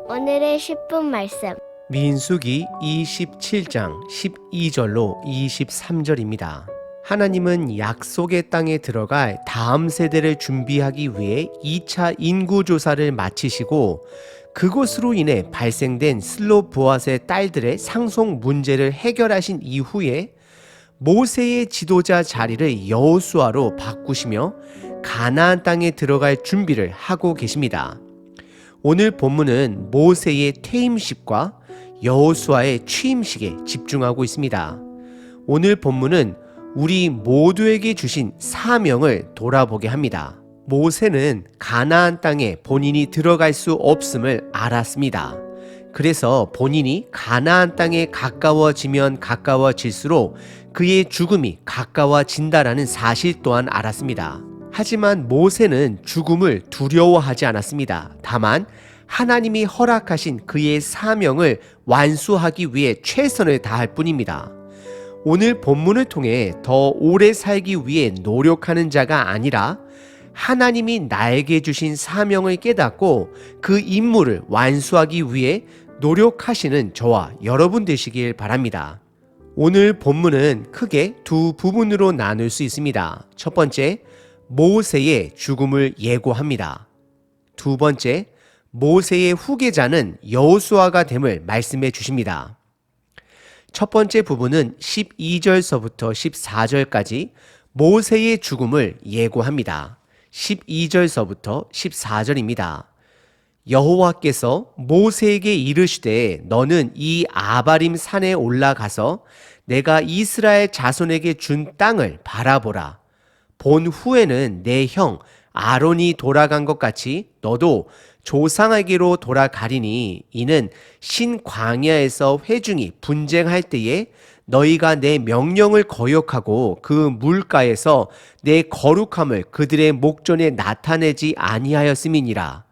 오늘의 10분 말씀. 민수기 27장 12절로 23절입니다. 하나님은 약속의 땅에 들어갈 다음 세대를 준비하기 위해 2차 인구조사를 마치시고 그것으로 인해 발생된 슬로보앗의 딸들의 상속 문제를 해결하신 이후에 모세의 지도자 자리를 여호수아로 바꾸시며 가나안 땅에 들어갈 준비를 하고 계십니다. 오늘 본문은 모세의 퇴임식과 여호수아의 취임식에 집중하고 있습니다. 오늘 본문은 우리 모두에게 주신 사명을 돌아보게 합니다. 모세는 가나안 땅에 본인이 들어갈 수 없음을 알았습니다. 그래서 본인이 가나안 땅에 가까워지면 가까워질수록 그의 죽음이 가까워진다라는 사실 또한 알았습니다. 하지만 모세는 죽음을 두려워하지 않았습니다. 다만 하나님이 허락하신 그의 사명을 완수하기 위해 최선을 다할 뿐입니다. 오늘 본문을 통해 더 오래 살기 위해 노력하는 자가 아니라 하나님이 나에게 주신 사명을 깨닫고 그 임무를 완수하기 위해 노력하시는 저와 여러분 되시길 바랍니다. 오늘 본문은 크게 두 부분으로 나눌 수 있습니다. 첫 번째, 모세의 죽음을 예고합니다. 두 번째, 모세의 후계자는 여호수아가 됨을 말씀해 주십니다. 첫 번째 부분은 12절서부터 14절까지 모세의 죽음을 예고합니다. 12절서부터 14절입니다. 여호와께서 모세에게 이르시되 너는 이 아바림 산에 올라가서 내가 이스라엘 자손에게 준 땅을 바라보라. 본 후에는 내 형 아론이 돌아간 것 같이 너도 조상에게로 돌아가리니 이는 신광야에서 회중이 분쟁할 때에 너희가 내 명령을 거역하고 그 물가에서 내 거룩함을 그들의 목전에 나타내지 아니하였음이니라.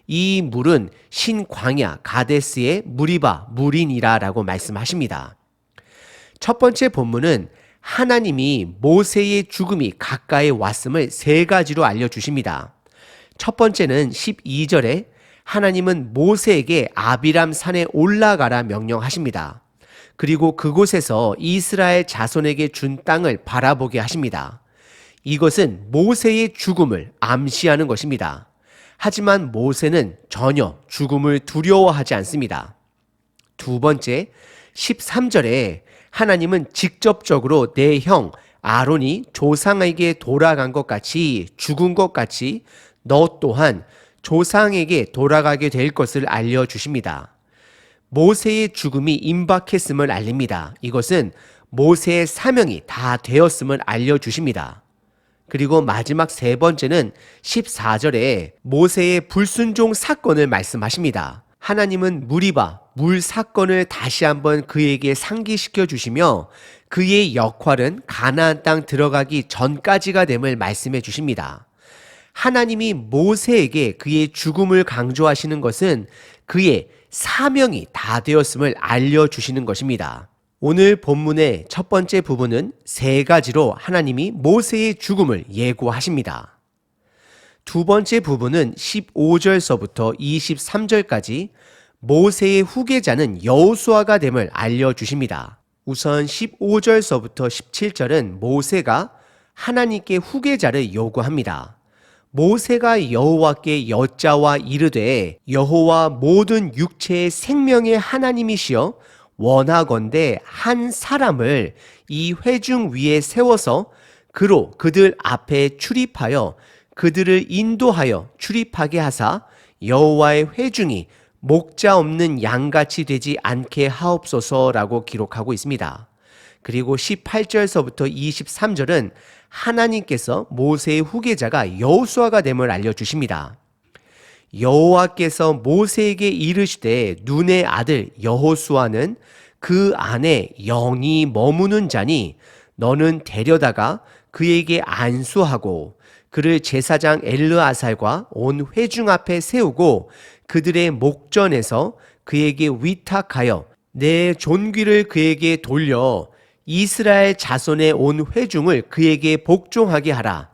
이 물은 신광야 가데스의 무리바 물이니라 라고 말씀하십니다. 첫 번째 본문은 하나님이 모세의 죽음이 가까이 왔음을 세 가지로 알려주십니다. 첫 번째는 12절에 하나님은 모세에게 아비람 산에 올라가라 명령하십니다. 그리고 그곳에서 이스라엘 자손에게 준 땅을 바라보게 하십니다. 이것은 모세의 죽음을 암시하는 것입니다. 하지만 모세는 전혀 죽음을 두려워하지 않습니다. 두 번째, 13절에 하나님은 직접적으로 내 형 아론이 조상에게 돌아간 것 같이 죽은 것 같이 너 또한 조상에게 돌아가게 될 것을 알려주십니다. 모세의 죽음이 임박했음을 알립니다. 이것은 모세의 사명이 다 되었음을 알려주십니다. 그리고 마지막 세 번째는 14절에 모세의 불순종 사건을 말씀하십니다. 하나님은 무리바 물 사건을 다시 한번 그에게 상기시켜 주시며 그의 역할은 가나안 땅 들어가기 전까지가 됨을 말씀해 주십니다. 하나님이 모세에게 그의 죽음을 강조하시는 것은 그의 사명이 다 되었음을 알려주시는 것입니다. 오늘 본문의 첫 번째 부분은 세 가지로 하나님이 모세의 죽음을 예고하십니다. 두 번째 부분은 15절서부터 23절까지 모세의 후계자는 여호수아가 됨을 알려주십니다. 우선 15절서부터 17절은 모세가 하나님께 후계자를 요구합니다. 모세가 여호와께 여짜와 이르되 여호와 모든 육체의 생명의 하나님이시여 원하건대 한 사람을 이 회중 위에 세워서 그로 그들 앞에 출입하여 그들을 인도하여 출입하게 하사 여호와의 회중이 목자 없는 양같이 되지 않게 하옵소서라고 기록하고 있습니다. 그리고 18절서부터 23절은 하나님께서 모세의 후계자가 여호수아가 됨을 알려주십니다. 여호와께서 모세에게 이르시되 눈의 아들 여호수아는 그 안에 영이 머무는 자니 너는 데려다가 그에게 안수하고 그를 제사장 엘르아살과 온 회중 앞에 세우고 그들의 목전에서 그에게 위탁하여 내 존귀를 그에게 돌려 이스라엘 자손의 온 회중을 그에게 복종하게 하라.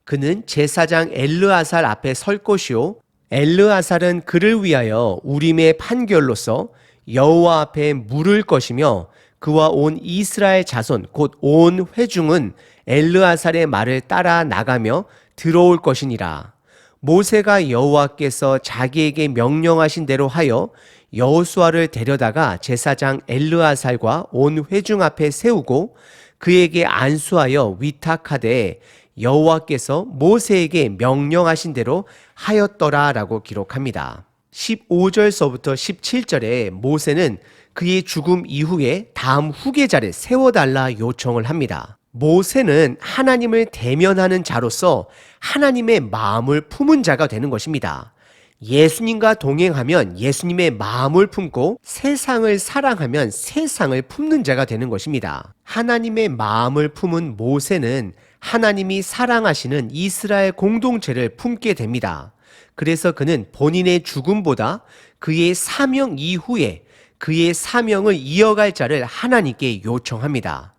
그는 제사장 엘르아살 앞에 설 것이요 엘르아살은 그를 위하여 우림의 판결로서 여호와 앞에 물을 것이며 그와 온 이스라엘 자손 곧 온 회중은 엘르아살의 말을 따라 나가며 들어올 것이니라. 모세가 여호와께서 자기에게 명령하신 대로 하여 여호수아를 데려다가 제사장 엘르아살과 온 회중 앞에 세우고 그에게 안수하여 위탁하되 여호와께서 모세에게 명령하신 대로 하였더라라고 기록합니다. 15절서부터 17절에 모세는 그의 죽음 이후에 다음 후계자를 세워달라 요청을 합니다. 모세는 하나님을 대면하는 자로서 하나님의 마음을 품은 자가 되는 것입니다. 예수님과 동행하면 예수님의 마음을 품고 세상을 사랑하면 세상을 품는 자가 되는 것입니다. 하나님의 마음을 품은 모세는 하나님이 사랑하시는 이스라엘 공동체를 품게 됩니다. 그래서 그는 본인의 죽음보다 그의 사명 이후에 그의 사명을 이어갈 자를 하나님께 요청합니다.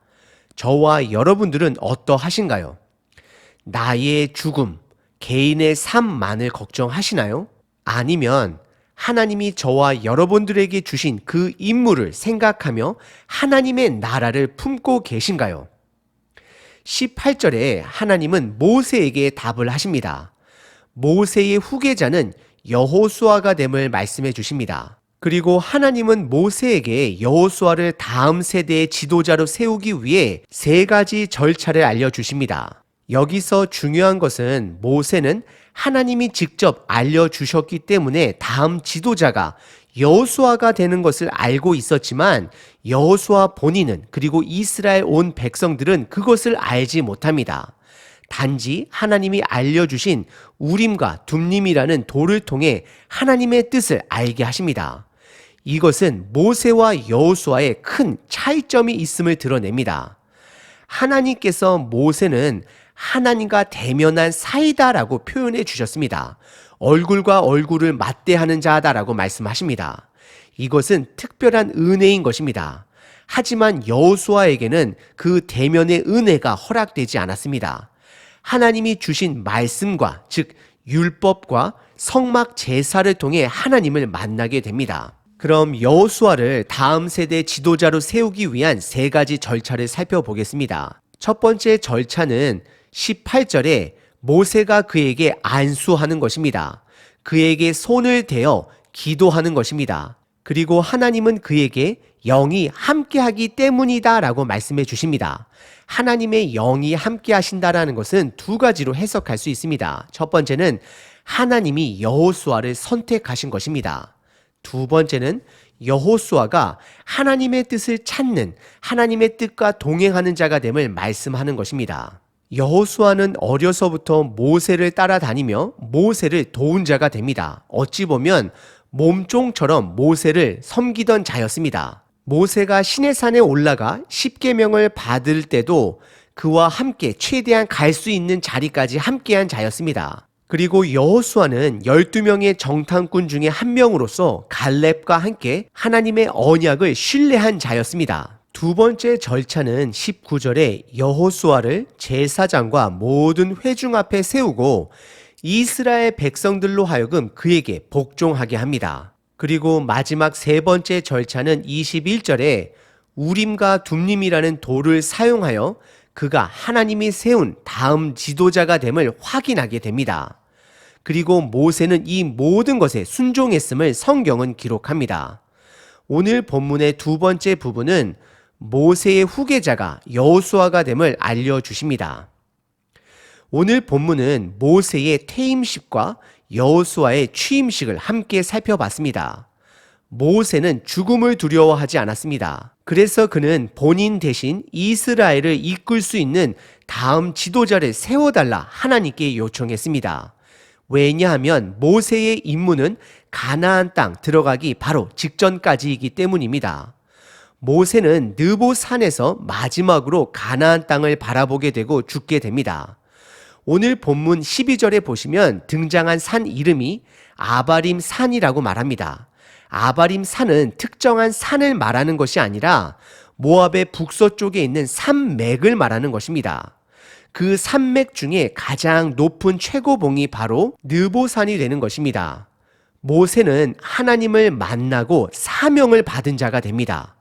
저와 여러분들은 어떠하신가요? 나의 죽음, 개인의 삶만을 걱정하시나요? 아니면 하나님이 저와 여러분들에게 주신 그 임무를 생각하며 하나님의 나라를 품고 계신가요? 18절에 하나님은 모세에게 답을 하십니다. 모세의 후계자는 여호수아가 됨을 말씀해 주십니다. 그리고 하나님은 모세에게 여호수아를 다음 세대의 지도자로 세우기 위해 3가지 절차를 알려주십니다. 여기서 중요한 것은 모세는 하나님이 직접 알려주셨기 때문에 다음 지도자가 여호수아가 되는 것을 알고 있었지만 여호수아 본인은 그리고 이스라엘 온 백성들은 그것을 알지 못합니다. 단지 하나님이 알려주신 우림과 둠림이라는 돌을 통해 하나님의 뜻을 알게 하십니다. 이것은 모세와 여호수아의 큰 차이점이 있음을 드러냅니다. 하나님께서 모세는 하나님과 대면한 사이다라고 표현해 주셨습니다. 얼굴과 얼굴을 맞대하는 자다라고 말씀하십니다. 이것은 특별한 은혜인 것입니다. 하지만 여호수아에게는 그 대면의 은혜가 허락되지 않았습니다. 하나님이 주신 말씀과 즉 율법과 성막 제사를 통해 하나님을 만나게 됩니다. 그럼 여호수아를 다음 세대 지도자로 세우기 위한 3가지 절차를 살펴보겠습니다. 첫 번째 절차는 18절에 모세가 그에게 안수하는 것입니다. 그에게 손을 대어 기도하는 것입니다. 그리고 하나님은 그에게 영이 함께하기 때문이다 라고 말씀해 주십니다. 하나님의 영이 함께 하신다라는 것은 2가지로 해석할 수 있습니다. 첫 번째는 하나님이 여호수아를 선택하신 것입니다. 2번째는 여호수아가 하나님의 뜻을 찾는 하나님의 뜻과 동행하는 자가 됨을 말씀하는 것입니다. 여호수아는 어려서부터 모세를 따라다니며 모세를 도운 자가 됩니다. 어찌 보면 몸종처럼 모세를 섬기던 자였습니다. 모세가 시내산에 올라가 십계명을 받을 때도 그와 함께 최대한 갈 수 있는 자리까지 함께한 자였습니다. 그리고 여호수아는 12명의 정탐꾼 중에 한 명으로서 갈렙과 함께 하나님의 언약을 신뢰한 자였습니다. 2번째 절차는 19절에 여호수아를 제사장과 모든 회중 앞에 세우고 이스라엘 백성들로 하여금 그에게 복종하게 합니다. 그리고 마지막 3번째 절차는 21절에 우림과 둠림이라는 돌을 사용하여 그가 하나님이 세운 다음 지도자가 됨을 확인하게 됩니다. 그리고 모세는 이 모든 것에 순종했음을 성경은 기록합니다. 오늘 본문의 2번째 부분은 모세의 후계자가 여호수아가 됨을 알려주십니다. 오늘 본문은 모세의 퇴임식과 여호수아의 취임식을 함께 살펴봤습니다. 모세는 죽음을 두려워하지 않았습니다. 그래서 그는 본인 대신 이스라엘을 이끌 수 있는 다음 지도자를 세워달라 하나님께 요청했습니다. 왜냐하면 모세의 임무는 가나안 땅 들어가기 바로 직전까지이기 때문입니다. 모세는 느보 산에서 마지막으로 가나안 땅을 바라보게 되고 죽게 됩니다. 오늘 본문 12절에 보시면 등장한 산 이름이 아바림 산이라고 말합니다. 아바림 산은 특정한 산을 말하는 것이 아니라 모압의 북서쪽에 있는 산맥을 말하는 것입니다. 그 산맥 중에 가장 높은 최고봉이 바로 느보산이 되는 것입니다. 모세는 하나님을 만나고 사명을 받은 자가 됩니다.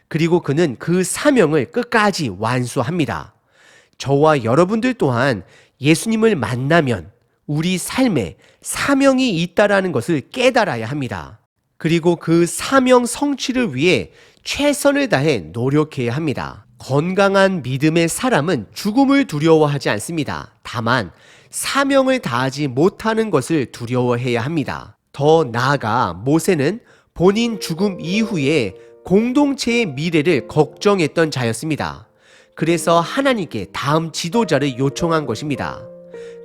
그리고 그는 그 사명을 끝까지 완수합니다. 저와 여러분들 또한 예수님을 만나면 우리 삶에 사명이 있다라는 것을 깨달아야 합니다. 그리고 그 사명 성취를 위해 최선을 다해 노력해야 합니다. 건강한 믿음의 사람은 죽음을 두려워하지 않습니다. 다만 사명을 다하지 못하는 것을 두려워해야 합니다. 더 나아가 모세는 본인 죽음 이후에 공동체의 미래를 걱정했던 자였습니다. 그래서 하나님께 다음 지도자를 요청한 것입니다.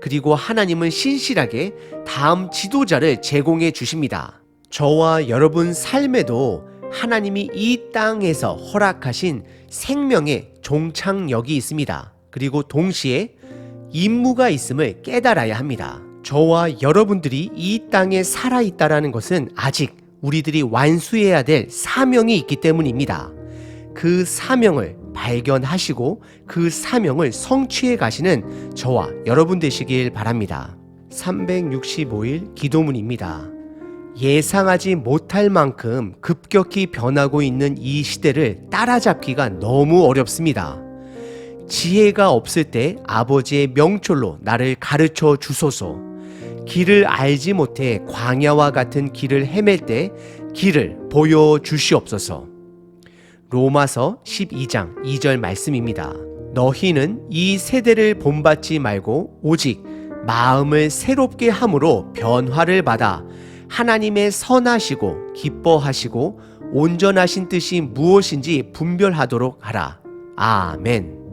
그리고 하나님은 신실하게 다음 지도자를 제공해 주십니다. 저와 여러분 삶에도 하나님이 이 땅에서 허락하신 생명의 종착역이 있습니다. 그리고 동시에 임무가 있음을 깨달아야 합니다. 저와 여러분들이 이 땅에 살아있다라는 것은 아직 우리들이 완수해야 될 사명이 있기 때문입니다. 그 사명을 발견하시고 그 사명을 성취해 가시는 저와 여러분 되시길 바랍니다. 365일 기도문입니다. 예상하지 못할 만큼 급격히 변하고 있는 이 시대를 따라잡기가 너무 어렵습니다. 지혜가 없을 때 아버지의 명철로 나를 가르쳐 주소서. 길을 알지 못해 광야와 같은 길을 헤맬 때 길을 보여주시옵소서. 로마서 12장 2절 말씀입니다. 너희는 이 세대를 본받지 말고 오직 마음을 새롭게 함으로 변화를 받아 하나님의 선하시고 기뻐하시고 온전하신 뜻이 무엇인지 분별하도록 하라. 아멘.